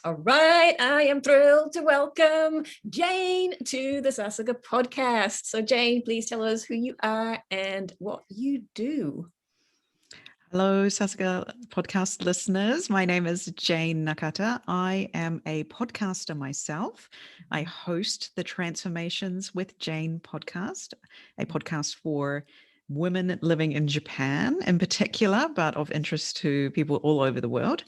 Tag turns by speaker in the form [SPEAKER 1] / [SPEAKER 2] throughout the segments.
[SPEAKER 1] All right, I am thrilled to welcome Jayne to the Sassagas podcast. So Jayne, please tell us who you are and what you do.
[SPEAKER 2] Hello, Sassagas podcast listeners. My name is Jayne Nakata. I am a podcaster myself. I host the Transformations with Jayne podcast, a podcast for women living in Japan in particular, but of interest to people all over the world.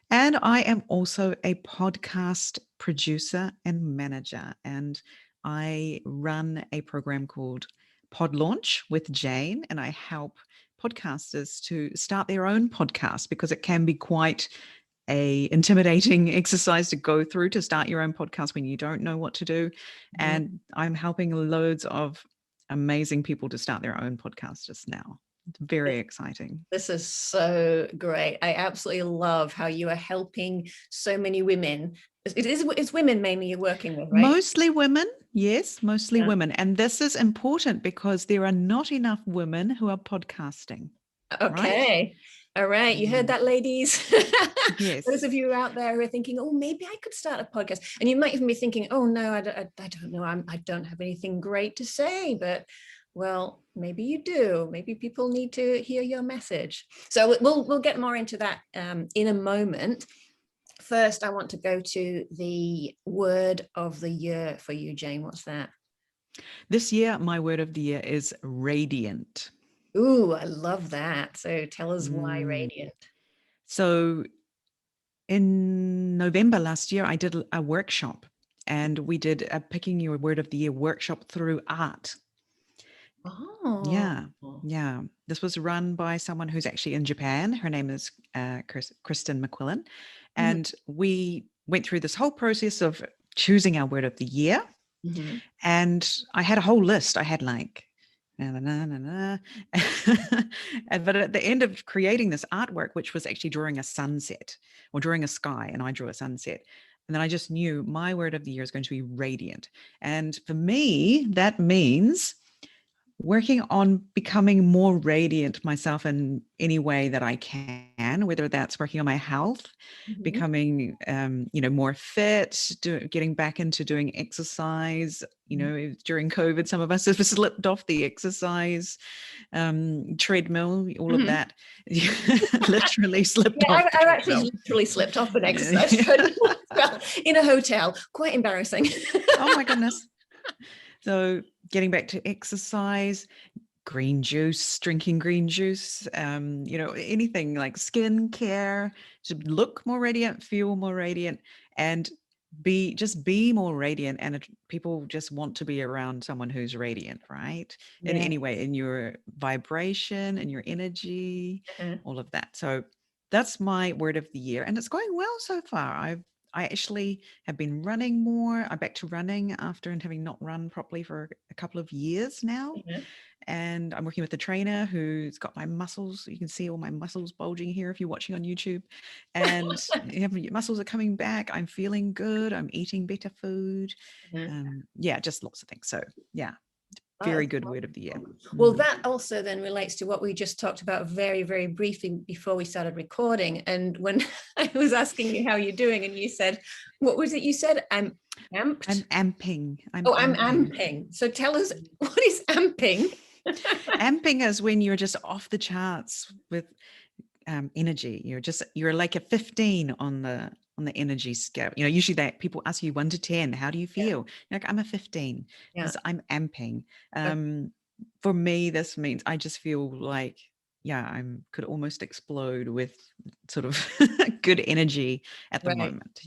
[SPEAKER 2] And I am also a podcast producer and manager. And I run a program called Pod Launch with Jayne, and I help podcasters to start their own podcast because it can be quite a intimidating exercise to go through to start your own podcast when you don't know what to do. And I'm helping loads of amazing people to start their own podcast just now. It's very exciting.
[SPEAKER 1] This is so great. I absolutely love how you are helping so many women. It's women mainly you're working with, right?
[SPEAKER 2] Mostly women. Yes, mostly women. And this is important because there are not enough women who are podcasting.
[SPEAKER 1] Okay. Right? All right. You heard that, ladies?
[SPEAKER 2] Yes.
[SPEAKER 1] Those of you out there who are thinking, oh, maybe I could start a podcast. And you might even be thinking, oh, no, I don't know. I don't have anything great to say, but well, maybe you do. Maybe people need to hear your message. So we'll get more into that in a moment. First, I want to go to the word of the year for you, Jayne. What's that?
[SPEAKER 2] This year, my word of the year is radiant.
[SPEAKER 1] Ooh, I love that. So tell us why radiant.
[SPEAKER 2] So in November last year, I did a workshop, and we did a Picking Your Word of the Year workshop through art.
[SPEAKER 1] Oh.
[SPEAKER 2] Yeah. This was run by someone who's actually in Japan. Her name is Kristen McQuillan. And we went through this whole process of choosing our word of the year. And I had a whole list. I had like, but at the end of creating this artwork, which was actually drawing a sunset or drawing a sky, and I drew a sunset. And then I just knew my word of the year is going to be radiant. And for me, that means working on becoming more radiant myself in any way that I can, whether that's working on my health, becoming, more fit, getting back into doing exercise. During COVID, some of us have slipped off the exercise treadmill, all of that. Literally slipped off.
[SPEAKER 1] I've actually literally slipped off an exercise treadmill in a hotel. Quite embarrassing.
[SPEAKER 2] Oh my goodness. So getting back to exercise, green juice, drinking green juice, anything like skin care, to look more radiant, feel more radiant, and be more radiant. And people just want to be around someone who's radiant, right? In any way, in your vibration and your energy, all of that. So that's my word of the year. And it's going well so far. I actually have been running more. I'm back to running after having not run properly for a couple of years now. And I'm working with a trainer who's got my muscles. You can see all my muscles bulging here if you're watching on YouTube. And your muscles are coming back. I'm feeling good. I'm eating better food. Just lots of things. So very good word of the year.
[SPEAKER 1] Well, that also then relates to what we just talked about very, very briefly before we started recording. And when I was asking you how you're doing, and you said, what was it you said? I'm amped?
[SPEAKER 2] I'm amping.
[SPEAKER 1] I'm amping. So tell us, what is amping?
[SPEAKER 2] Amping is when you're just off the charts with energy. You're like a 15 on the energy scale. Usually people ask you 1 to 10, how do you feel? You're like, I'm a 15 because I'm amping. For me, this means I just feel like, I could almost explode with sort of good energy at the moment.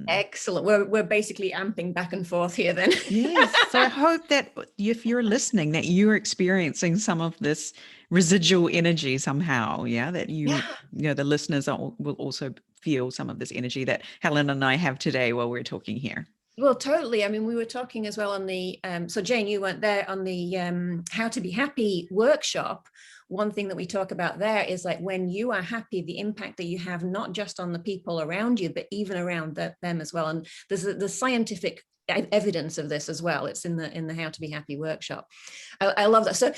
[SPEAKER 1] Excellent. We're basically amping back and forth here then.
[SPEAKER 2] Yes. So I hope that if you're listening, that you're experiencing some of this residual energy somehow. That the listeners will also feel some of this energy that Helen and I have today while we're talking here.
[SPEAKER 1] Well, totally. I mean, we were talking as well on the, so Jayne, you weren't there on the How to Be Happy workshop. One thing that we talk about there is like when you are happy, the impact that you have, not just on the people around you, but even around them as well. And there's the scientific evidence of this as well. It's in the How to Be Happy workshop. I love that. So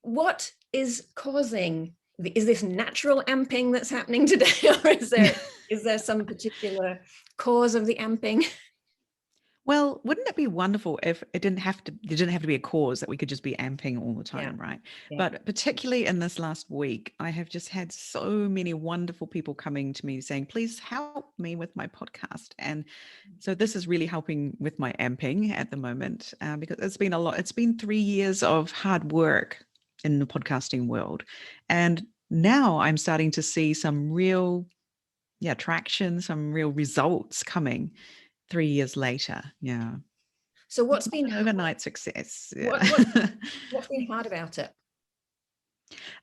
[SPEAKER 1] what is causing, is this natural amping that's happening today, or is there Is there some particular cause of the amping?
[SPEAKER 2] Well, wouldn't it be wonderful if there didn't have to be a cause that we could just be amping all the time, right?
[SPEAKER 1] Yeah.
[SPEAKER 2] But particularly in this last week, I have just had so many wonderful people coming to me saying, please help me with my podcast. And so this is really helping with my amping at the moment, because it's been a lot. It's been 3 years of hard work in the podcasting world. And now I'm starting to see some real traction, some real results coming 3 years later. Yeah.
[SPEAKER 1] So what's been
[SPEAKER 2] an overnight success? Yeah.
[SPEAKER 1] What's been hard about it?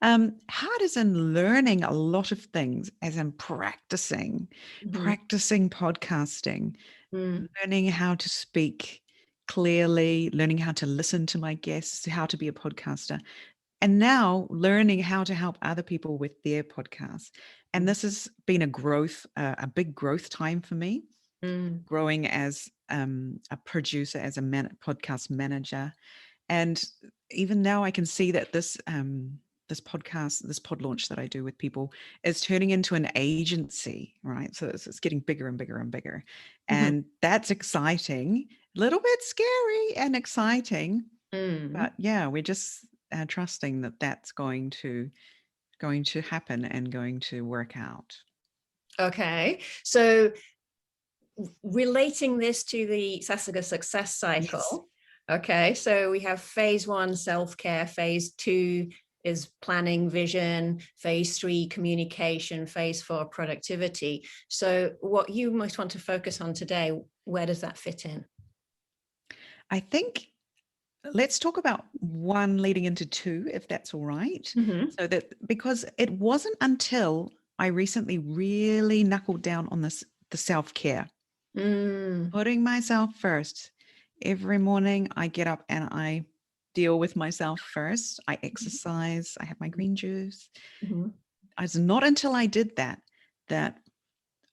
[SPEAKER 2] Hard as in learning a lot of things, as in practicing podcasting, learning how to speak clearly, learning how to listen to my guests, how to be a podcaster, and now learning how to help other people with their podcasts. And this has been a big growth time for me. Growing as a producer, as a podcast manager. And even now I can see that this pod launch that I do with people is turning into an agency, right? So it's getting bigger and bigger and bigger. And that's exciting, a little bit scary and exciting. But yeah, we're just trusting that that's going to happen and going to work out. Okay.
[SPEAKER 1] So relating this to the Sassagas success cycle. Yes. Okay, so we have phase 1, self-care, phase 2 is planning, vision, phase 3, communication, phase 4, productivity. So what you most want to focus on today, where does that fit in?
[SPEAKER 2] I think let's talk about 1 leading into 2, if that's all right. So that, because it wasn't until I recently really knuckled down on the self-care. Putting myself first. Every morning I get up and I deal with myself first. I exercise. I have my green juice. It's not until I did that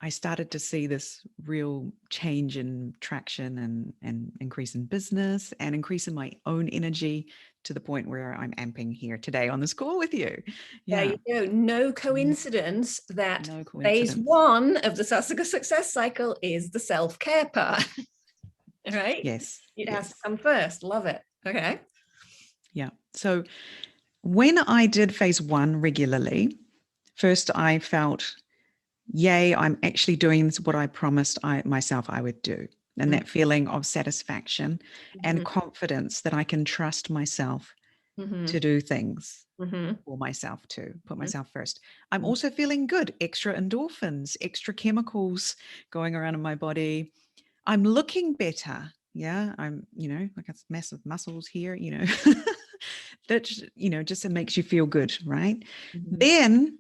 [SPEAKER 2] I started to see this real change in traction and increase in business and increase in my own energy to the point where I'm amping here today on this call with you.
[SPEAKER 1] Yeah. There you go. No coincidence that phase 1 of the Sassagas success cycle is the self-care part. Right?
[SPEAKER 2] Yes.
[SPEAKER 1] It has to come first. Love it. Okay.
[SPEAKER 2] Yeah. So when I did phase 1 regularly, first I felt, yay, I'm actually doing what I promised myself I would do. And that feeling of satisfaction and confidence that I can trust myself to do things for myself, to put myself first. I'm also feeling good, extra endorphins, extra chemicals going around in my body. I'm looking better. Yeah. I'm, like it's massive muscles here, that, just it makes you feel good. Right. Then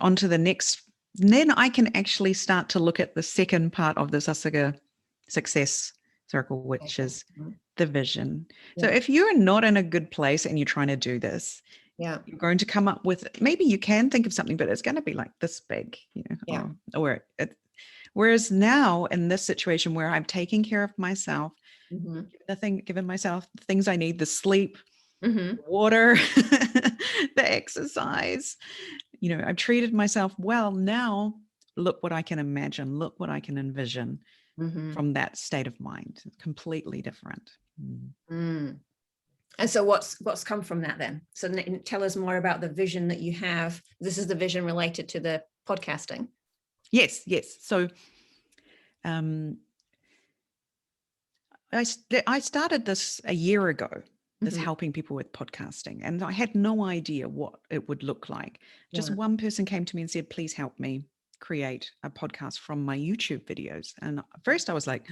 [SPEAKER 2] onto the next. Then I can actually start to look at the second part of the Sassagas success circle, which is the vision. So if you're not in a good place and you're trying to do this, you're going to come up with, maybe you can think of something, but it's going to be like this big, whereas now in this situation where I'm taking care of myself, giving myself the things I need, the sleep, water, the exercise, I've treated myself well. Now look what I can imagine, look what I can envision from that state of mind. Completely different.
[SPEAKER 1] And so what's come from that then? So tell us more about the vision that you have. This is the vision related to the podcasting.
[SPEAKER 2] Yes. So I started this a year ago, this helping people with podcasting, and I had no idea what it would look like. Just one person came to me and said, please help me create a podcast from my YouTube videos. And at first I was like,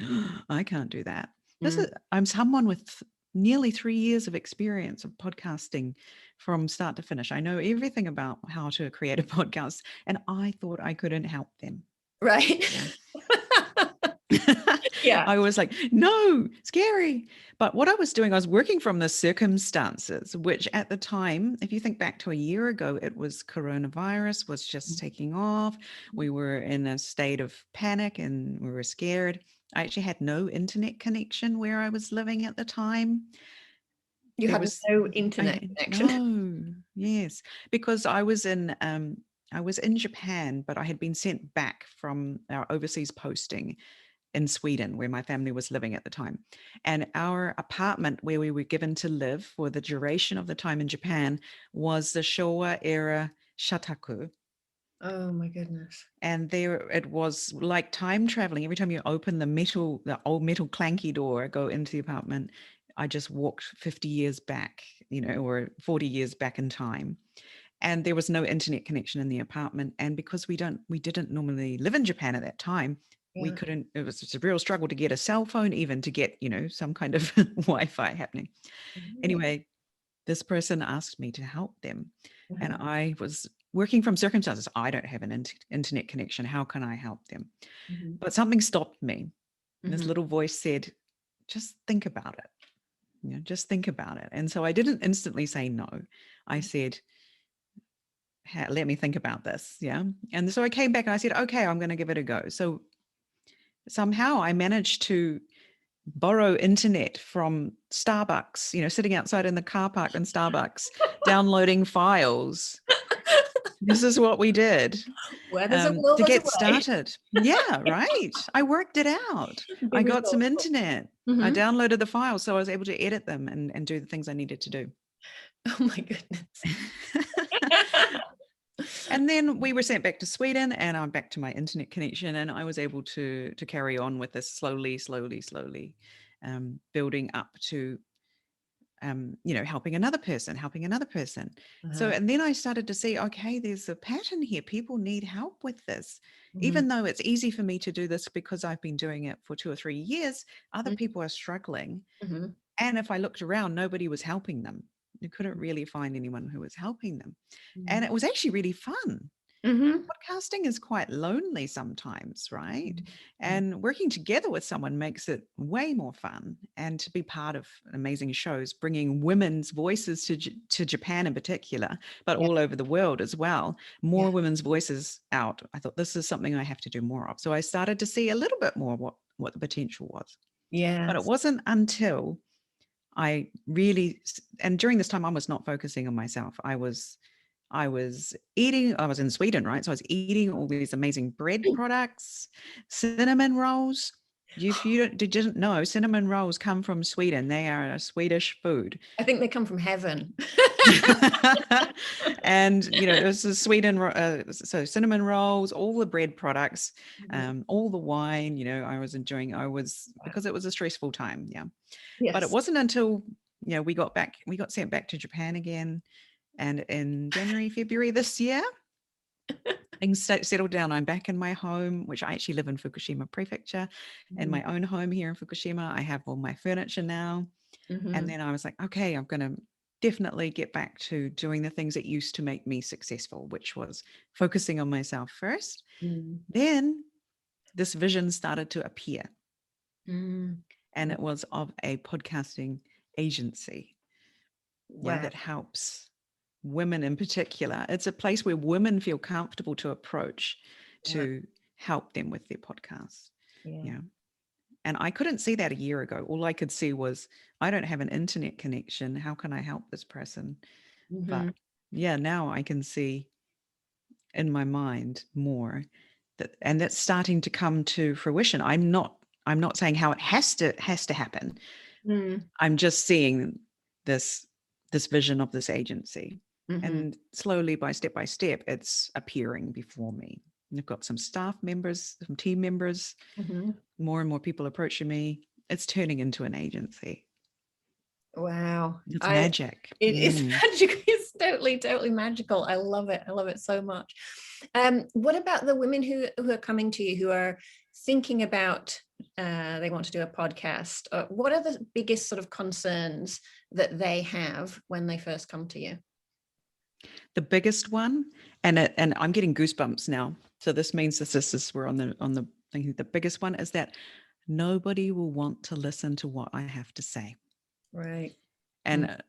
[SPEAKER 2] I can't do that. I'm someone with nearly 3 years of experience of podcasting from start to finish. I know everything about how to create a podcast, and I thought I couldn't help them.
[SPEAKER 1] Right.
[SPEAKER 2] I was like, no, scary. But what I was doing, I was working from the circumstances, which at the time, if you think back to a year ago, it was coronavirus was just taking off. We were in a state of panic and we were scared. I actually had no internet connection where I was living at the time.
[SPEAKER 1] You had no internet connection?
[SPEAKER 2] No, yes, because I was in I was in Japan, but I had been sent back from our overseas posting in Sweden, where my family was living at the time. And our apartment where we were given to live for the duration of the time in Japan was the Showa era shataku.
[SPEAKER 1] Oh my goodness.
[SPEAKER 2] And there it was like time traveling. Every time you open the old metal clanky door, go into the apartment, I just walked 50 years back, or 40 years back in time. And there was no internet connection in the apartment. And because we didn't normally live in Japan at that time, we couldn't, it was just a real struggle to get a cell phone, even to get, some kind of Wi-Fi happening. Anyway, this person asked me to help them. And I was working from circumstances. I don't have an internet connection. How can I help them? But something stopped me. And this little voice said, just think about it. Just think about it. And so I didn't instantly say no. I said, let me think about this. Yeah. And so I came back and I said, okay, I'm going to give it a go. So somehow I managed to borrow internet from Starbucks, sitting outside in the car park in Starbucks, downloading files. This is what we did to get started. Yeah, right. I worked it out. I got some internet. I downloaded the files, so I was able to edit them and do the things I needed to do.
[SPEAKER 1] Oh my goodness.
[SPEAKER 2] And then we were sent back to Sweden, and I'm back to my internet connection, and I was able to carry on with this slowly, building up to, helping another person. So, and then I started to see, okay, there's a pattern here. People need help with this. Even though it's easy for me to do this because I've been doing it for 2 or 3 years, other people are struggling. And if I looked around, nobody was helping them. You couldn't really find anyone who was helping them. And it was actually really fun. Podcasting is quite lonely sometimes, right? And working together with someone makes it way more fun. And to be part of amazing shows, bringing women's voices to Japan in particular, but all over the world as well, more women's voices out. I thought this is something I have to do more of. So I started to see a little bit more what the potential was.
[SPEAKER 1] Yeah.
[SPEAKER 2] But it wasn't until I really, and during this time, I was not focusing on myself. I was eating, I was in Sweden, right? So I was eating all these amazing bread products, cinnamon rolls. If you didn't know, cinnamon rolls come from Sweden. They are a Swedish food.
[SPEAKER 1] I think they come from heaven.
[SPEAKER 2] And, this is Sweden. So cinnamon rolls, all the bread products, all the wine, I was enjoying, because it was a stressful time. Yeah. Yes. But it wasn't until, we got sent back to Japan again. And in January, February this year, things settled down. I'm back in my home, which I actually live in Fukushima Prefecture, in my own home here in Fukushima. I have all my furniture now. And then I was like, okay, I'm going to definitely get back to doing the things that used to make me successful, which was focusing on myself first. Then this vision started to appear. And it was of a podcasting agency that helps women in particular. It's a place where women feel comfortable to approach to help them with their podcast. Yeah. And I couldn't see that a year ago. All I could see was, I don't have an internet connection. How can I help this person? But now I can see in my mind more and that's starting to come to fruition. I'm not saying how it has to happen. I'm just seeing this vision of this agency. And slowly, by step, it's appearing before me. And I've got some staff members, some team members, more and more people approaching me. It's turning into an agency.
[SPEAKER 1] Wow.
[SPEAKER 2] It's magic.
[SPEAKER 1] It is magical. It's totally magical. I love it. I love it so much. What about the women who are coming to you, who are thinking about, they want to do a podcast? What are the biggest sort of concerns that they have when they first come to you?
[SPEAKER 2] The biggest one, and I'm getting goosebumps now. So this means we're on the thing. The biggest one is that nobody will want to listen to what I have to say.
[SPEAKER 1] Right.
[SPEAKER 2] And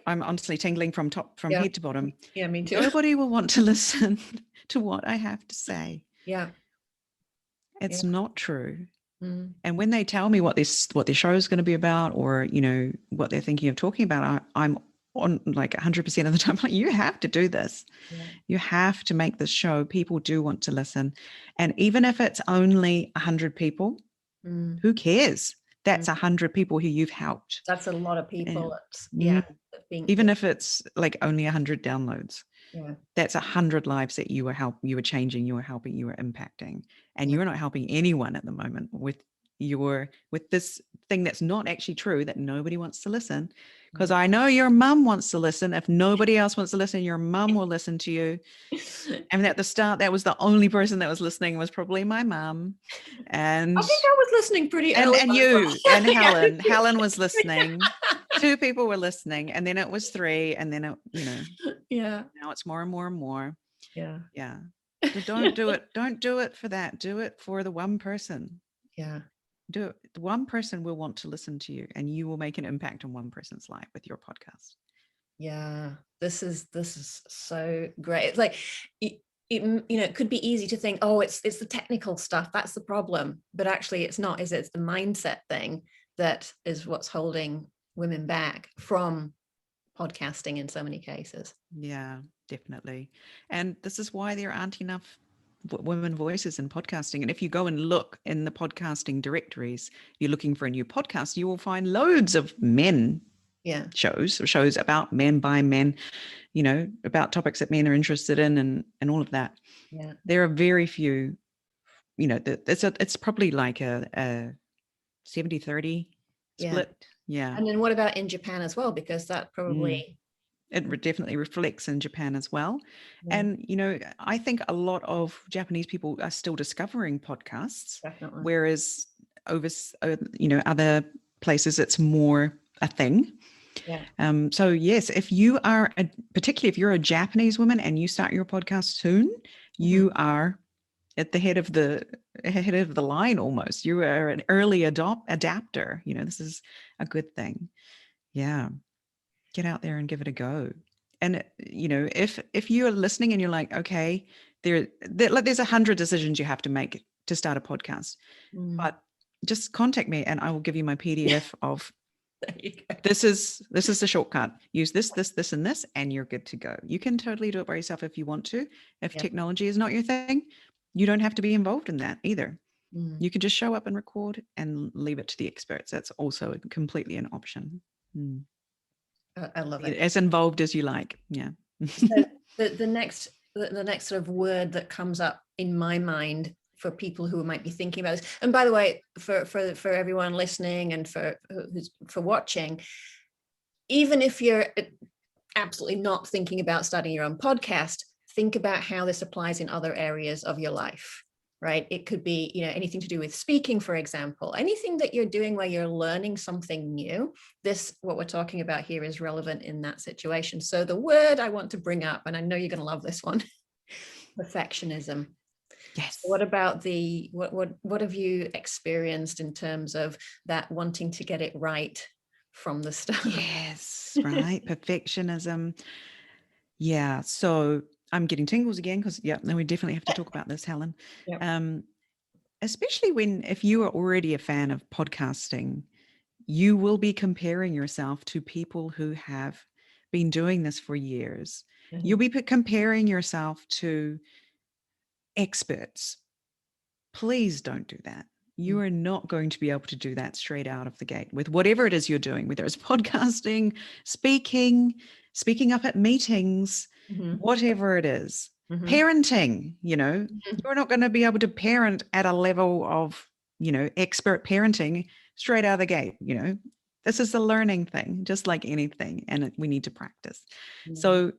[SPEAKER 2] I'm honestly tingling from head to bottom.
[SPEAKER 1] Yeah, me too.
[SPEAKER 2] Nobody will want to listen to what I have to say.
[SPEAKER 1] Yeah.
[SPEAKER 2] It's not true. And when they tell me what their show is going to be about, or what they're thinking of talking about, I'm on like 100% of the time, like, you have to do this.
[SPEAKER 1] Yeah.
[SPEAKER 2] You have to make this show. People do want to listen. And even if it's only 100 people, who cares? That's 100 people who you've helped.
[SPEAKER 1] That's a lot of people.
[SPEAKER 2] Even if it's like only 100 downloads,
[SPEAKER 1] yeah,
[SPEAKER 2] that's 100 lives that you were changing, you were helping, you were impacting. And you're not helping anyone at the moment with this thing that's not actually true, that nobody wants to listen. Because I know your mum wants to listen. If nobody else wants to listen, your mum will listen to you. And at the start, that was the only person that was listening, was probably my mum. And
[SPEAKER 1] I think I was listening pretty early.
[SPEAKER 2] And you and Helen. Helen was listening. 2 people were listening, and then it was 3, and then
[SPEAKER 1] yeah.
[SPEAKER 2] Now it's more and more and more.
[SPEAKER 1] Yeah.
[SPEAKER 2] Yeah. So don't do it. Don't do it for that. Do it for the one person.
[SPEAKER 1] Yeah.
[SPEAKER 2] Do it. The one person will want to listen to you, and you will make an impact on one person's life with your podcast.
[SPEAKER 1] Yeah. This is so great. It's like it could be easy to think, oh, it's the technical stuff, that's the problem. But actually it's not, is it? It's the mindset thing that is what's holding women back from podcasting in so many cases.
[SPEAKER 2] Yeah, definitely. And this is why there aren't enough women voices in podcasting. And if you go and look in the podcasting directories, you're looking for a new podcast, you will find loads of men shows about men by men, about topics that men are interested in, and all of that.
[SPEAKER 1] Yeah.
[SPEAKER 2] There are very few, it's probably like a 70-30 split. Yeah.
[SPEAKER 1] And then what about in Japan as well? Because that probably...
[SPEAKER 2] It definitely reflects in Japan as well. Yeah. And, I think a lot of Japanese people are still discovering podcasts.
[SPEAKER 1] Definitely.
[SPEAKER 2] Whereas over, other places, it's more a thing.
[SPEAKER 1] Yeah.
[SPEAKER 2] So yes, particularly if you're a Japanese woman and you start your podcast soon, you are at the head of the line almost. You are an early adapter. This is a good thing. Yeah. Get out there and give it a go. And if you are listening and you're like, okay, there's 100 decisions you have to make to start a podcast, but just contact me and I will give you my PDF of this is the shortcut. Use this, and this, and you're good to go. You can totally do it by yourself if you want to. If technology is not your thing, you don't have to be involved in that either. You can just show up and record and leave it to the experts. That's also completely an option.
[SPEAKER 1] I love it.
[SPEAKER 2] As involved as you like. Yeah.
[SPEAKER 1] So the next sort of word that comes up in my mind for people who might be thinking about this, and by the way, for everyone listening and for watching, even if you're absolutely not thinking about starting your own podcast, think about how this applies in other areas of your life. Right? It could be, anything to do with speaking, for example, anything that you're doing where you're learning something new. What we're talking about here is relevant in that situation. So the word I want to bring up, and I know you're going to love this one, perfectionism.
[SPEAKER 2] Yes.
[SPEAKER 1] What about what have you experienced in terms of that wanting to get it right from the start?
[SPEAKER 2] Yes, right. Perfectionism. Yeah. So I'm getting tingles again because we definitely have to talk about this, Helen. Yep. Especially if you are already a fan of podcasting, you will be comparing yourself to people who have been doing this for years. Mm-hmm. You'll be comparing yourself to experts. Please don't do that. You are not going to be able to do that straight out of the gate with whatever it is you're doing, whether it's podcasting, speaking up at meetings, whatever it is. Parenting, you're not going to be able to parent at a level of, expert parenting straight out of the gate. This is a learning thing, just like anything, and we need to practice. So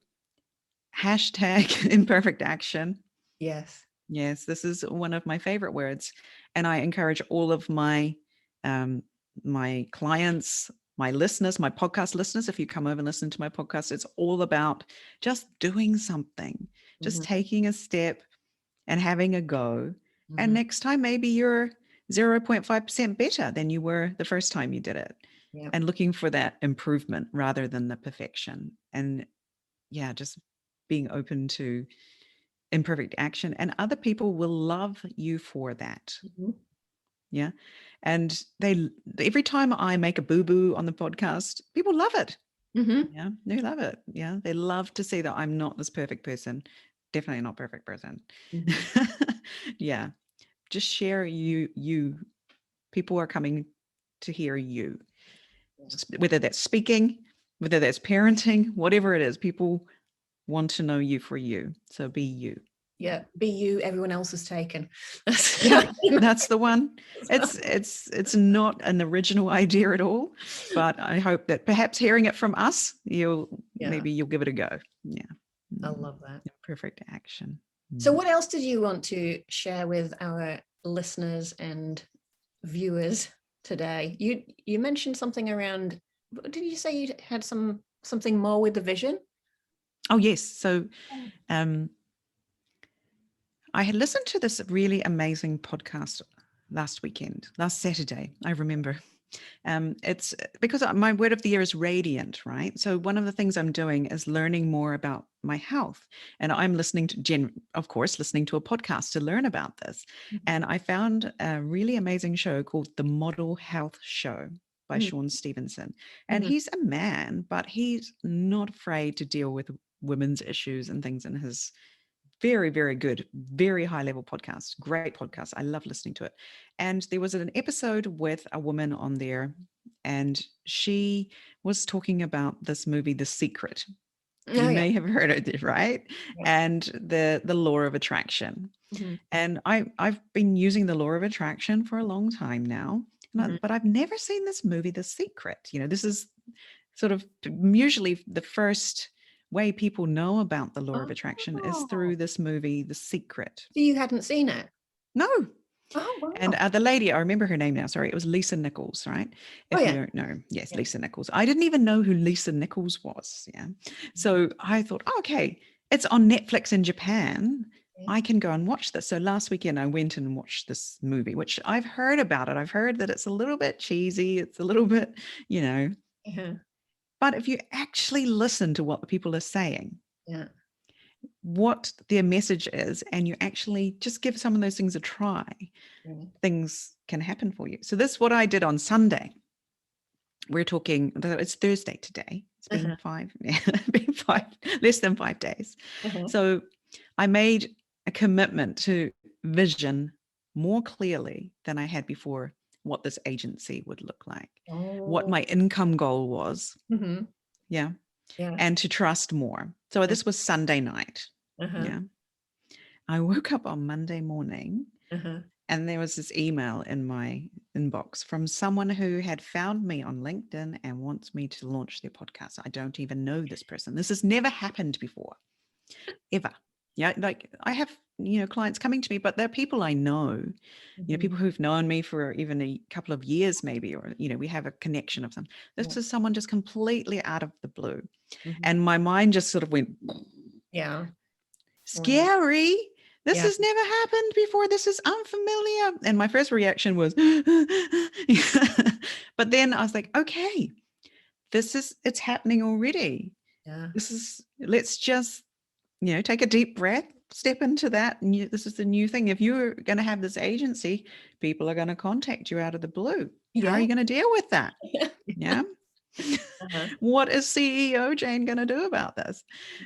[SPEAKER 2] # imperfect action. Yes, this is one of my favorite words. And I encourage all of my my clients, my listeners, my podcast listeners, if you come over and listen to my podcast, it's all about just doing something, just taking a step and having a go. And next time, maybe you're 0.5% better than you were the first time you did it. And looking for that improvement rather than the perfection. And just being open to imperfect action, and other people will love you for that. And every time I make a boo-boo on the podcast, people love it. Yeah, they love it. Yeah, they love to see that I'm not this perfect person. Definitely not perfect person. Yeah, just share you. People are coming to hear you, whether that's speaking, whether that's parenting, whatever it is. People want to know you for you. So be you.
[SPEAKER 1] Yeah, be you. Everyone else is taken.
[SPEAKER 2] Yeah, that's the one. It's not an original idea at all, but I hope that perhaps hearing it from us, maybe you'll give it a go. Yeah,
[SPEAKER 1] I love that.
[SPEAKER 2] Perfect action.
[SPEAKER 1] So what else did you want to share with our listeners and viewers today? You mentioned something around, did you say you had something more with the vision?
[SPEAKER 2] Oh yes. So I had listened to this really amazing podcast last Saturday, I remember. It's because my word of the year is radiant, right? So one of the things I'm doing is learning more about my health. And I'm listening to a podcast to learn about this. And I found a really amazing show called The Model Health Show by Sean Stevenson. And he's a man, but he's not afraid to deal with women's issues and things in his very, very good, very high level podcast. Great podcast. I love listening to it. And there was an episode with a woman on there, and she was talking about this movie, The Secret. You may have heard of it, right? Yeah. And the law of attraction. And I've been using the law of attraction for a long time now, but I've never seen this movie, The Secret. This is sort of usually the first way people know about the law of attraction is through this movie, The Secret.
[SPEAKER 1] So you hadn't seen it?
[SPEAKER 2] No.
[SPEAKER 1] Oh, wow.
[SPEAKER 2] And the lady, I remember her name now. Sorry, it was Lisa Nichols, right? If you don't know, yes, Lisa Nichols. I didn't even know who Lisa Nichols was. Yeah. So I thought, okay, it's on Netflix in Japan. I can go and watch this. So last weekend I went and watched this movie, which I've heard about it. I've heard that it's a little bit cheesy. It's a little bit, But if you actually listen to what the people are saying, what their message is, and you actually just give some of those things a try, things can happen for you. So this is what I did on Sunday. We're talking, it's Thursday today. It's been less than 5 days. So I made a commitment to vision more clearly than I had before what this agency would look like, what my income goal was. And to trust more. So this was Sunday night. I woke up on Monday morning and there was this email in my inbox from someone who had found me on LinkedIn and wants me to launch their podcast. I don't even know this person. This has never happened before, ever. Yeah, like I have, clients coming to me, but they're people I know, people who've known me for even a couple of years maybe, or, we have a connection of some. This is someone just completely out of the blue. And my mind just sort of went, scary. This has never happened before. This is unfamiliar. And my first reaction was, but then I was like, okay, it's happening already. Let's just, take a deep breath, step into that. And this is the new thing. If you're going to have this agency, people are going to contact you out of the blue. How are you going to deal with that? Yeah. What is CEO Jayne going to do about this?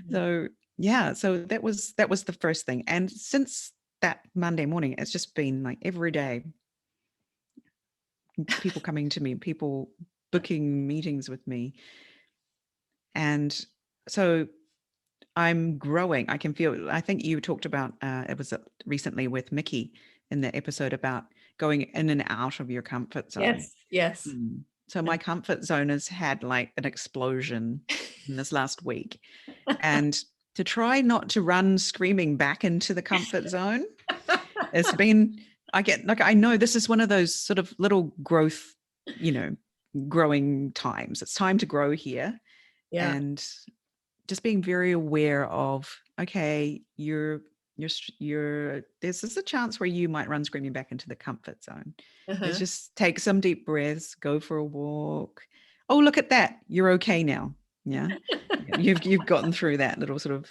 [SPEAKER 2] So that was the first thing. And since that Monday morning, it's just been like every day, people coming to me, people booking meetings with me. And so I'm growing. I can feel, I think you talked about, it was recently with Mickey in the episode about going in and out of your comfort zone.
[SPEAKER 1] Yes.
[SPEAKER 2] So my comfort zone has had like an explosion in this last week. And to try not to run screaming back into the comfort zone, it's been, I know this is one of those sort of little growth, growing times. It's time to grow here. And just being very aware of, okay, there's a chance where you might run screaming back into the comfort zone. Let's just take some deep breaths, go for a walk. Oh, look at that. You're okay now. Yeah. You've gotten through that little sort of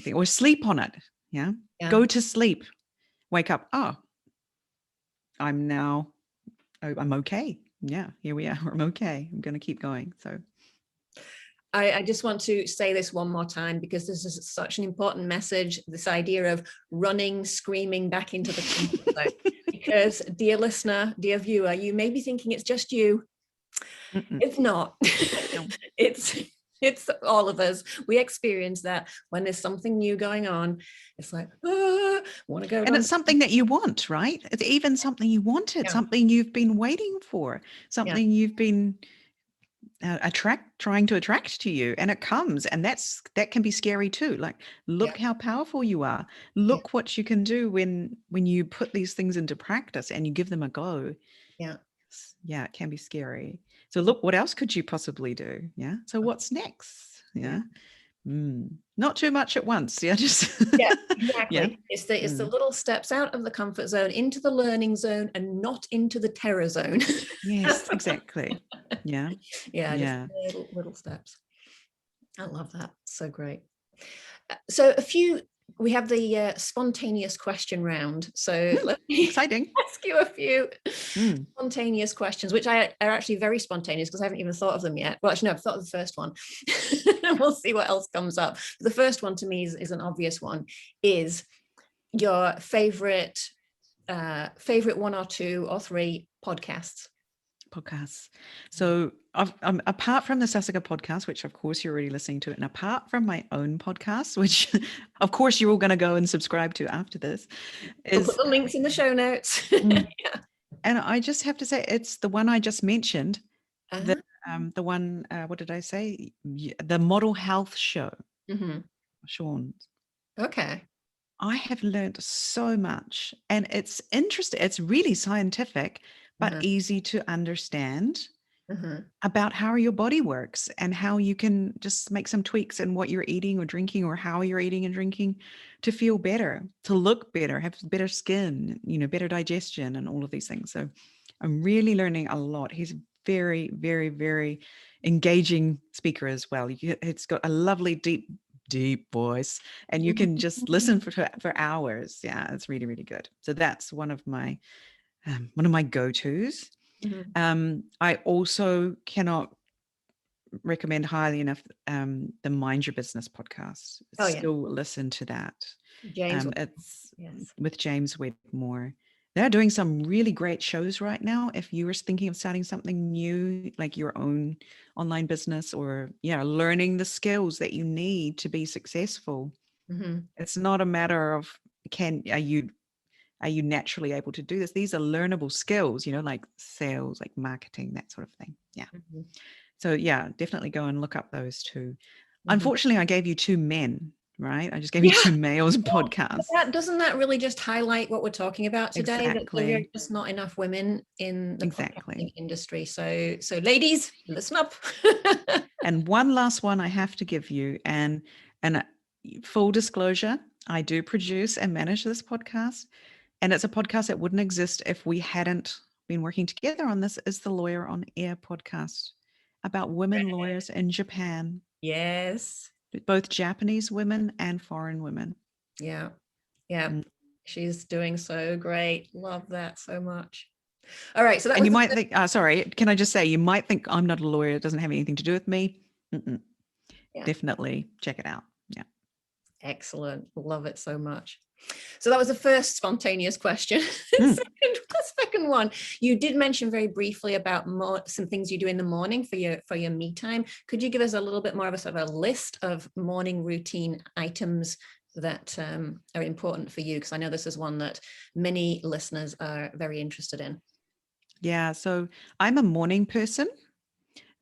[SPEAKER 2] thing, or sleep on it. Yeah. Go to sleep, wake up. Oh, I'm okay. Yeah, here we are. I'm okay. I'm going to keep going. So
[SPEAKER 1] I just want to say this one more time, because this is such an important message, this idea of running, screaming back into the comfort zone. Because, dear listener, dear viewer, you may be thinking it's just you. It's not.
[SPEAKER 2] No.
[SPEAKER 1] It's all of us. We experience that when there's something new going on. It's like, want to go.
[SPEAKER 2] And it's something that you want, right? It's even something you wanted, something you've been waiting for, something you've been trying to attract to you, and it comes, and that can be scary too. Like, look how powerful you are. Look what you can do when you put these things into practice and you give them a go. Yeah, it can be scary. So look, what else could you possibly do? Yeah. So what's next? Yeah. Not too much at once. Just
[SPEAKER 1] exactly. It's the little steps out of the comfort zone into the learning zone, and not into the terror zone.
[SPEAKER 2] Yes, exactly.
[SPEAKER 1] Just little steps. I love that. So great. So we have the spontaneous question round. So let me
[SPEAKER 2] exciting.
[SPEAKER 1] ask you a few spontaneous questions, which are actually very spontaneous, because I haven't even thought of them yet. Well, actually, no, I've thought of the first one. And we'll see what else comes up. The first one to me is an obvious one. Is your favorite one or two or three podcasts?
[SPEAKER 2] So apart from the Sassagas podcast, which of course you're already listening to, and apart from my own podcast, which of course you're all going to go and subscribe to after this,
[SPEAKER 1] I'll put the links in the show notes.
[SPEAKER 2] And I just have to say, it's the one I just mentioned, the one, what did I say? The Model Health Show, Sean.
[SPEAKER 1] Okay.
[SPEAKER 2] I have learned so much, and it's interesting. It's really scientific, but easy to understand about how your body works, and how you can just make some tweaks in what you're eating or drinking, or how you're eating and drinking, to feel better, to look better, have better skin, better digestion, and all of these things. So I'm really learning a lot. He's very, very, very engaging speaker as well. It's got a lovely, deep voice, and you can just listen for hours. Yeah, it's really, really good. So that's one of my go-tos. I also cannot recommend highly enough the Mind Your Business podcast. Still listen to that. It's with James Wedmore. They're doing some really great shows right now. If you were thinking of starting something new, like your own online business, or learning the skills that you need to be successful, it's not a matter of are you naturally able to do this? These are learnable skills, like sales, like marketing, that sort of thing. Yeah. So definitely go and look up those two. Unfortunately, I gave you two men, right? I just gave you two males podcasts.
[SPEAKER 1] Doesn't that really just highlight what we're talking about today?
[SPEAKER 2] Exactly.
[SPEAKER 1] That there are just not enough women in the podcasting industry. So ladies, listen up.
[SPEAKER 2] And one last one I have to give you, and full disclosure, I do produce and manage this podcast. And it's a podcast that wouldn't exist if we hadn't been working together on this, is the Lawyer on Air podcast, about women lawyers in Japan.
[SPEAKER 1] Yes.
[SPEAKER 2] Both Japanese women and foreign women.
[SPEAKER 1] Yeah. She's doing so great. Love that so much. All right. So
[SPEAKER 2] you might think, sorry, can I just say, you might think I'm not a lawyer. It doesn't have anything to do with me. Definitely check it out. Yeah.
[SPEAKER 1] Excellent. Love it so much. So that was the first spontaneous question. Second one, you did mention very briefly about some things you do in the morning for your me time. Could you give us a little bit more of a sort of a list of morning routine items that are important for you? Because I know this is one that many listeners are very interested in.
[SPEAKER 2] Yeah, so I'm a morning person.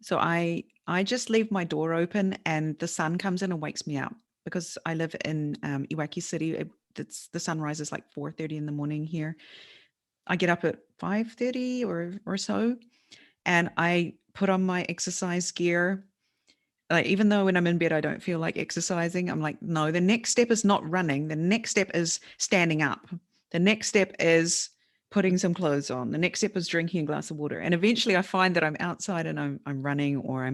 [SPEAKER 2] So I just leave my door open and the sun comes in and wakes me up, because I live in Iwaki City. The sun rises like 4:30 in the morning here. I get up at 5:30 or so, and I put on my exercise gear. Like, even though when I'm in bed I don't feel like exercising, I'm like, no, the next step is not running. The next step is standing up. The next step is putting some clothes on. The next step is drinking a glass of water. And eventually I find that I'm outside and I'm running, or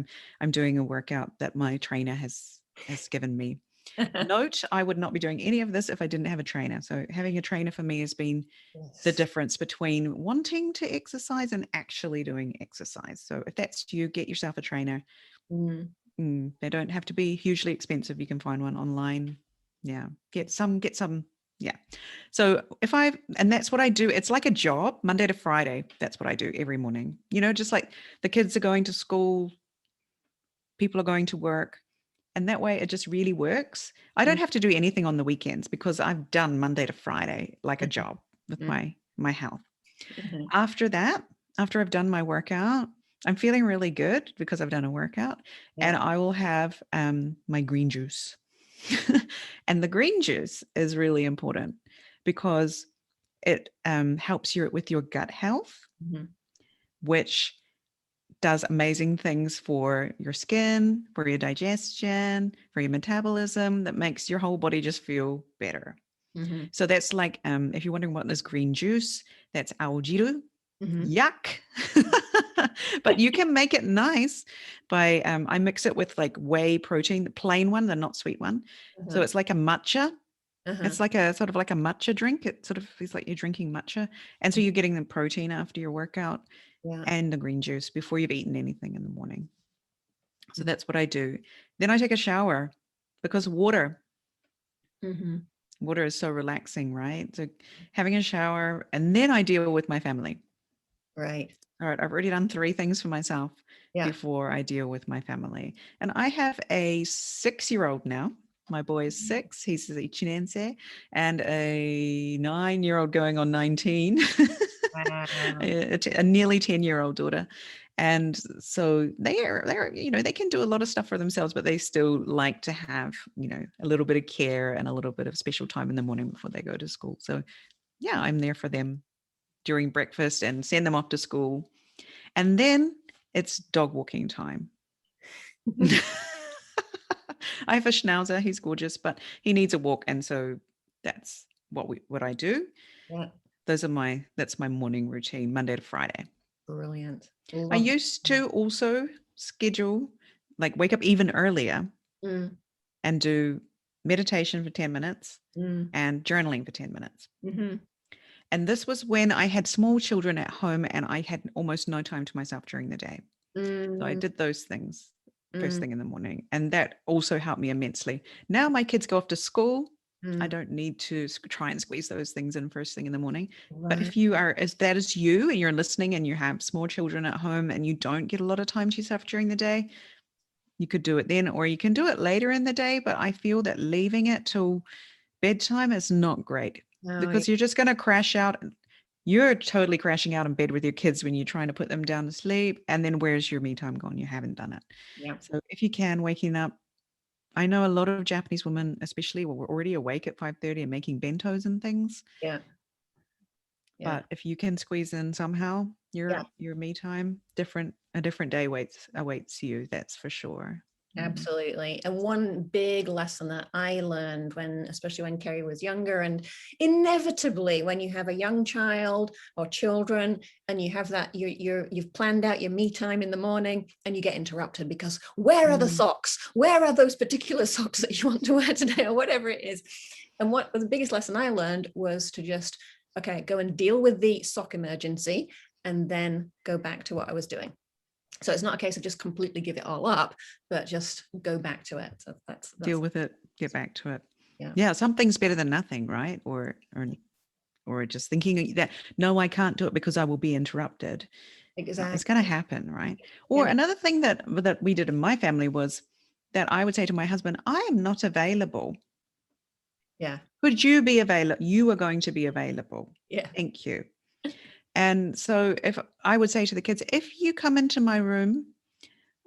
[SPEAKER 2] I'm doing a workout that my trainer has given me. Note, I would not be doing any of this if I didn't have a trainer. So having a trainer for me has been the difference between wanting to exercise and actually doing exercise. So if that's you, get yourself a trainer. They don't have to be hugely expensive. You can find one online. Yeah. Get some. Yeah. So and that's what I do. It's like a job, Monday to Friday. That's what I do every morning. Just like the kids are going to school, people are going to work. And that way it just really works. I don't have to do anything on the weekends because I've done Monday to Friday like a job with my health. After that, after I've done my workout, I'm feeling really good because I've done a workout, and I will have my green juice. And the green juice is really important because it helps you with your gut health, which does amazing things for your skin, for your digestion, for your metabolism, that makes your whole body just feel better. So that's like, if you're wondering what is green juice, that's aojiru. Yuck. But you can make it nice by, I mix it with like whey protein, the plain one, the not sweet one. So it's like a matcha. It's like a sort of like a matcha drink. It sort of feels like you're drinking matcha. And so you're getting the protein after your workout and the green juice before you've eaten anything in the morning. So that's what I do. Then I take a shower because water is so relaxing, right? So having a shower, and then I deal with my family.
[SPEAKER 1] Right.
[SPEAKER 2] All right. I've already done 3 things for myself before I deal with my family. And I have a 6-year-old now. My boy is 6. He's a chinense, and a 9-year-old going on 19,
[SPEAKER 1] Wow.
[SPEAKER 2] a nearly 10-year-old daughter. And so they're, they can do a lot of stuff for themselves, but they still like to have, a little bit of care and a little bit of special time in the morning before they go to school. So yeah, I'm there for them during breakfast and send them off to school. And then it's dog walking time. I have a schnauzer. He's gorgeous, but he needs a walk. And so that's what I do. Yeah. That's my morning routine, Monday to Friday.
[SPEAKER 1] Brilliant.
[SPEAKER 2] I used to also schedule, like wake up even earlier and do meditation for 10 minutes and journaling for 10 minutes. And this was when I had small children at home and I had almost no time to myself during the day. So I did those things first thing in the morning. And that also helped me immensely. Now my kids go off to school. I don't need to try and squeeze those things in first thing in the morning. Right. But if you are, that is you and you're listening and you have small children at home and you don't get a lot of time to yourself during the day, you could do it then, or you can do it later in the day. But I feel that leaving it till bedtime is not great because you're just going to crash out. You're totally crashing out in bed with your kids when you're trying to put them down to sleep. And then where's your me time gone? You haven't done it. Yeah. So if you can, waking up. I know a lot of Japanese women, especially, were already awake at 5:30 and making bentos and things. Yeah. But if you can squeeze in somehow your me time, a different day awaits you. That's for sure.
[SPEAKER 1] Absolutely. And one big lesson that I learned especially when Kerry was younger, and inevitably when you have a young child or children and you have that, you've planned out your me time in the morning and you get interrupted because where are the socks? Where are those particular socks that you want to wear today or whatever it is? And what the biggest lesson I learned was to just, go and deal with the sock emergency and then go back to what I was doing. So it's not a case of just completely give it all up, but just go back to it. So that's
[SPEAKER 2] deal with it, get back to it. Yeah. Something's better than nothing, right? Or just thinking that, no, I can't do it because I will be interrupted. Exactly. It's going to happen, right? Or another thing that we did in my family was that I would say to my husband, I am not available. Yeah. Could you be available? You are going to be available. Yeah. Thank you. And so if I would say to the kids, if you come into my room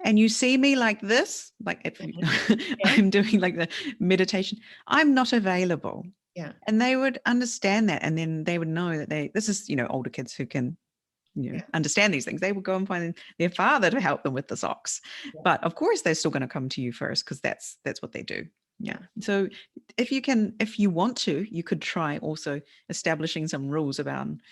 [SPEAKER 2] and you see me like this, like if I'm doing like the meditation, I'm not available. Yeah. And they would understand that. And then they would know that this is, older kids who can, understand these things. They would go and find their father to help them with the socks. Yeah. But of course, they're still going to come to you first because that's what they do. Yeah. So if you want to, you could try also establishing some rules around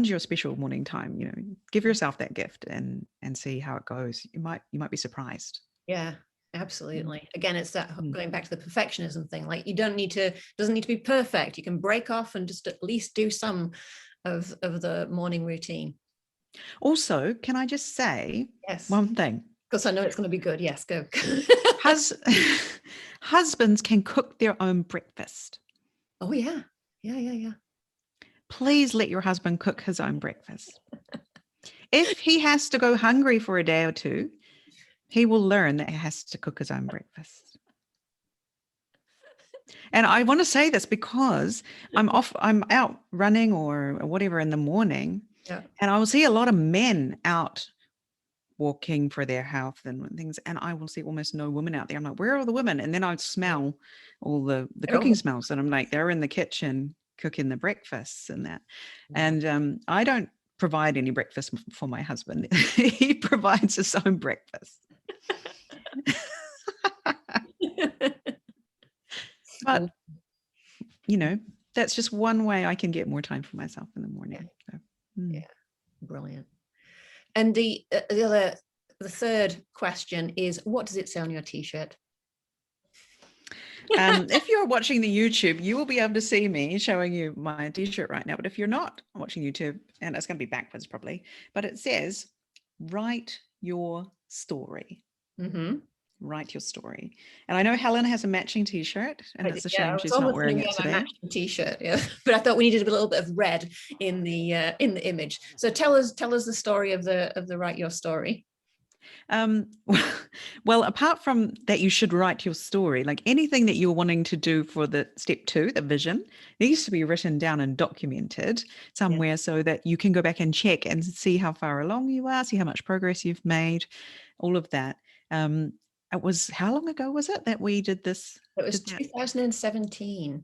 [SPEAKER 2] your special morning time. Give yourself that gift and see how it goes. You might be surprised. Yeah, absolutely. Again, it's that going back to the perfectionism thing. Like doesn't need to be perfect. You can break off and just at least do some of the morning routine. Also, can I just say one thing?
[SPEAKER 1] Because I know it's going to be good. Yes, go.
[SPEAKER 2] Husbands can cook their own breakfast.
[SPEAKER 1] Oh, yeah. Yeah.
[SPEAKER 2] Please let your husband cook his own breakfast. If he has to go hungry for a day or two, he will learn that he has to cook his own breakfast. And I want to say this because I'm out running or whatever in the morning, and I will see a lot of men out walking for their health and things, and I will see almost no women out there. I'm like, where are the women? And then I smell all the cooking smells, and I'm like, they're in the kitchen cooking the breakfasts and that. And I don't provide any breakfast for my husband. He provides his own breakfast. But that's just one way I can get more time for myself in the morning. So,
[SPEAKER 1] Yeah, brilliant. And the third question is, what does it say on your t-shirt?
[SPEAKER 2] If you're watching the YouTube, you will be able to see me showing you my t-shirt right now. But if you're not watching YouTube, and it's going to be backwards probably, but it says, write your story. Write your story. And I know Helen has a matching t-shirt, and it's a shame she's not wearing it today.
[SPEAKER 1] T-shirt, yeah. But I thought we needed a little bit of red in the image. So tell us the story of the write your story.
[SPEAKER 2] Well, apart from that, you should write your story. Like anything that you're wanting to do for the step 2, the vision, needs to be written down and documented somewhere so that you can go back and check and see how far along you are, see how much progress you've made, all of that. It was, how long ago was it that we did this?
[SPEAKER 1] It was 2017.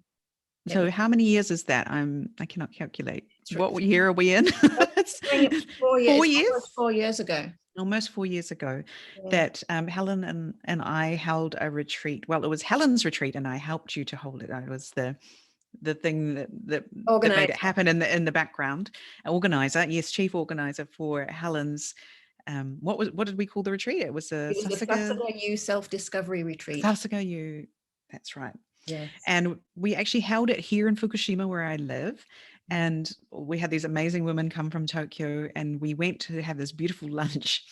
[SPEAKER 2] So how many years is that? I cannot calculate. What year are we in?
[SPEAKER 1] 4 years. 4 years ago.
[SPEAKER 2] Almost 4 years ago that Helen and I held a retreat. Well, it was Helen's retreat and I helped you to hold it. I was the thing that made it happen in the background. Organizer, yes, chief organizer for Helen's what did we call the retreat? It was the
[SPEAKER 1] Sassagas U self-discovery retreat.
[SPEAKER 2] Sassagas U, that's right.
[SPEAKER 1] Yes.
[SPEAKER 2] And we actually held it here in Fukushima where I live. And we had these amazing women come from Tokyo, and we went to have this beautiful lunch.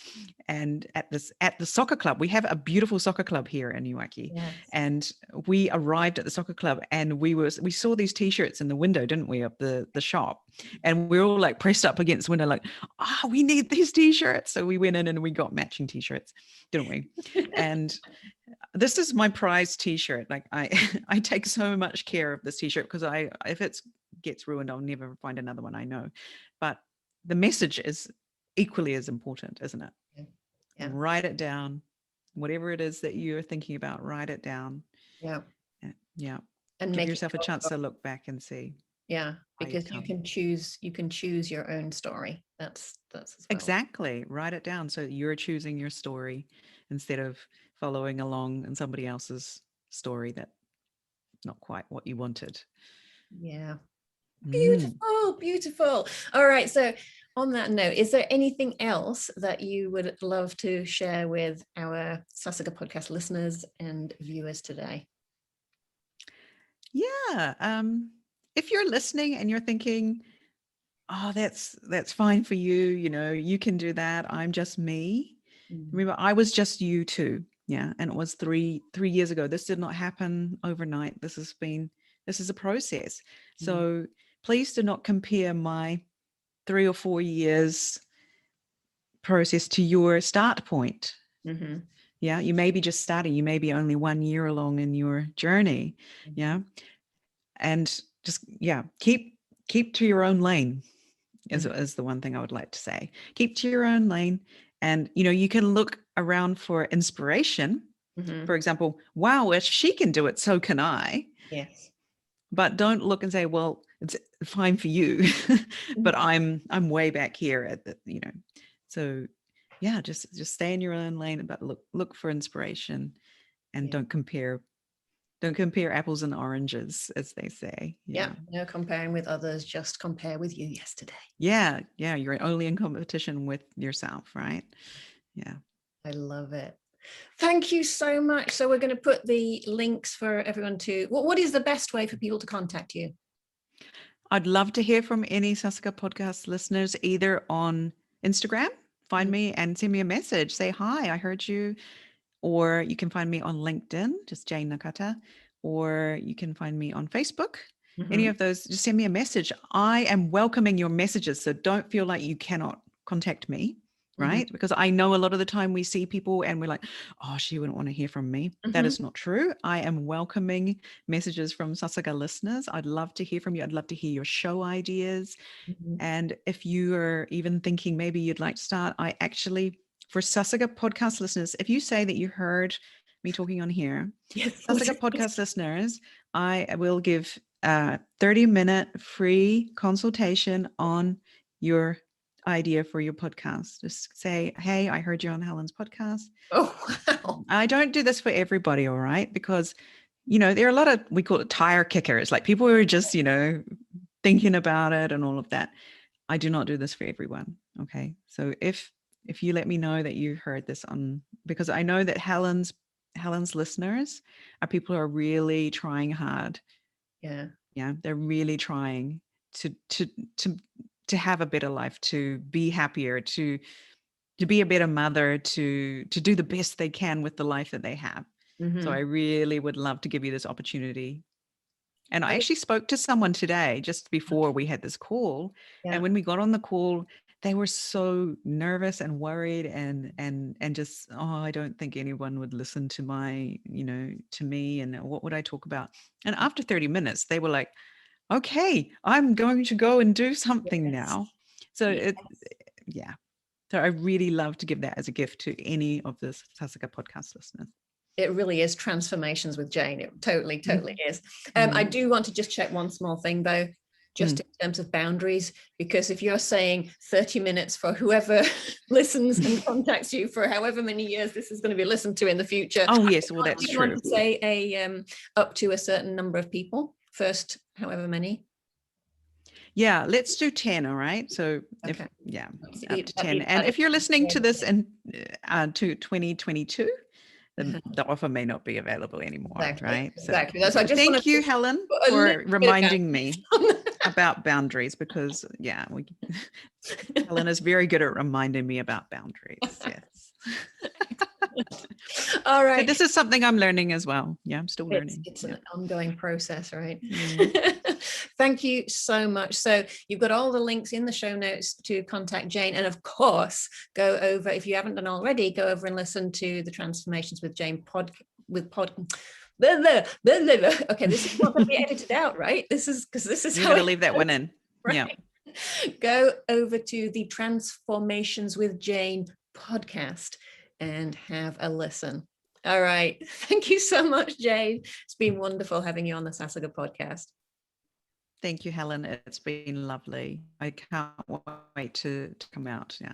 [SPEAKER 2] And at the soccer club, we have a beautiful soccer club here in Iwaki.
[SPEAKER 1] Yes. And
[SPEAKER 2] we arrived at the soccer club, and we saw these t-shirts in the window, didn't we, of the shop? And we were all like pressed up against the window, like, we need these t-shirts. So we went in and we got matching t-shirts, didn't we? And this is my prized t-shirt. Like I take so much care of this t-shirt because if it gets ruined, I'll never find another one, I know. But the message is equally as important, isn't it? Yeah. Write it down. Whatever it is that you're thinking about, write it down. Yeah. And give yourself a chance to look back and see.
[SPEAKER 1] Yeah, because you can choose your own story. That's as well.
[SPEAKER 2] Exactly. Write it down so you're choosing your story instead of following along in somebody else's story that's not quite what you wanted.
[SPEAKER 1] Yeah. Beautiful. All right. So on that note, is there anything else that you would love to share with our Sassagas podcast listeners and viewers today?
[SPEAKER 2] Yeah. If you're listening and you're thinking, that's fine for you, you can do that. I'm just me. Remember, I was just you too. Yeah. And it was three years ago. This did not happen overnight. This is a process. So please do not compare my 3 or 4 years process to your start point. Yeah. You may be just starting. You may be only 1 year along in your journey. Yeah. And just, keep to your own lane is the one thing I would like to say. Keep to your own lane. And, you can look around for inspiration. For example, wow, if she can do it, so can I.
[SPEAKER 1] Yes.
[SPEAKER 2] But don't look and say, well, it's fine for you, but I'm way back here at the, So yeah, just stay in your own lane, but look for inspiration and don't compare apples and oranges, as they say.
[SPEAKER 1] Yeah. No comparing with others, just compare with you yesterday.
[SPEAKER 2] Yeah. You're only in competition with yourself, right? Yeah.
[SPEAKER 1] I love it. Thank you so much. So we're going to put the links for everyone to, what is the best way for people to contact you?
[SPEAKER 2] I'd love to hear from any Sassagas podcast listeners, either on Instagram, find me and send me a message. Say, hi, I heard you. Or you can find me on LinkedIn, just Jayne Nakata, or you can find me on Facebook. Any of those, just send me a message. I am welcoming your messages. So don't feel like you cannot contact me, right? Because I know a lot of the time we see people and we're like, oh, she wouldn't want to hear from me. That is not true. I am welcoming messages from Sassagas listeners. I'd love to hear from you. I'd love to hear your show ideas. And if you are even thinking maybe you'd like to start, I actually, for Sassagas podcast listeners, if you say that you heard me talking on here, Sassagas podcast listeners, I will give a 30-minute free consultation on your idea for your podcast. Just say, hey, I heard you on Helen's podcast.
[SPEAKER 1] Oh, wow.
[SPEAKER 2] I don't do this for everybody, all right? Because, there are a lot of, we call it tire kickers, like people who are just, thinking about it and all of that. I do not do this for everyone. Okay. So if you let me know that you heard this because I know that Helen's listeners are people who are really trying hard.
[SPEAKER 1] Yeah.
[SPEAKER 2] Yeah. They're really trying to have a better life, to be happier, to be a better mother, to do the best they can with the life that they have. So I really would love to give you this opportunity. And I actually spoke to someone today just before we had this call. And when we got on the call, they were so nervous and worried and just, I don't think anyone would listen to my, to me, and what would I talk about? And after 30 minutes, they were like, okay, I'm going to go and do something now. So So I really love to give that as a gift to any of the Sassagas podcast listeners.
[SPEAKER 1] It really is transformations with Jayne. It totally is. I do want to just check one small thing though, just in terms of boundaries, because if you're saying 30 minutes for whoever listens and contacts you for however many years this is going to be listened to in the future.
[SPEAKER 2] Oh yes, well that's true.
[SPEAKER 1] You want to say up to a certain number of people first, however many?
[SPEAKER 2] Yeah, let's do 10, all right? So up to 10. And if you're listening to this in to 2022, the offer may not be available anymore, right? So
[SPEAKER 1] That's, I just
[SPEAKER 2] thank you, Helen, for reminding me about boundaries, because Helen is very good at reminding me about boundaries. Yes.
[SPEAKER 1] All right.
[SPEAKER 2] So this is something I'm learning as well. Yeah, I'm still learning.
[SPEAKER 1] It's an ongoing process, right? Thank you so much. So you've got all the links in the show notes to contact Jayne. And of course, go over, if you haven't done already, go over and listen to the Transformations with Jayne Okay, this is not going to be edited out, right? This is
[SPEAKER 2] You're going to leave that one in. Right?
[SPEAKER 1] Yeah. Go over to the Transformations with Jayne podcast and have a listen. All right. Thank you so much, Jayne. It's been wonderful having you on the Sassagas podcast.
[SPEAKER 2] Thank you, Helen. It's been lovely. I can't wait to come out. Yeah.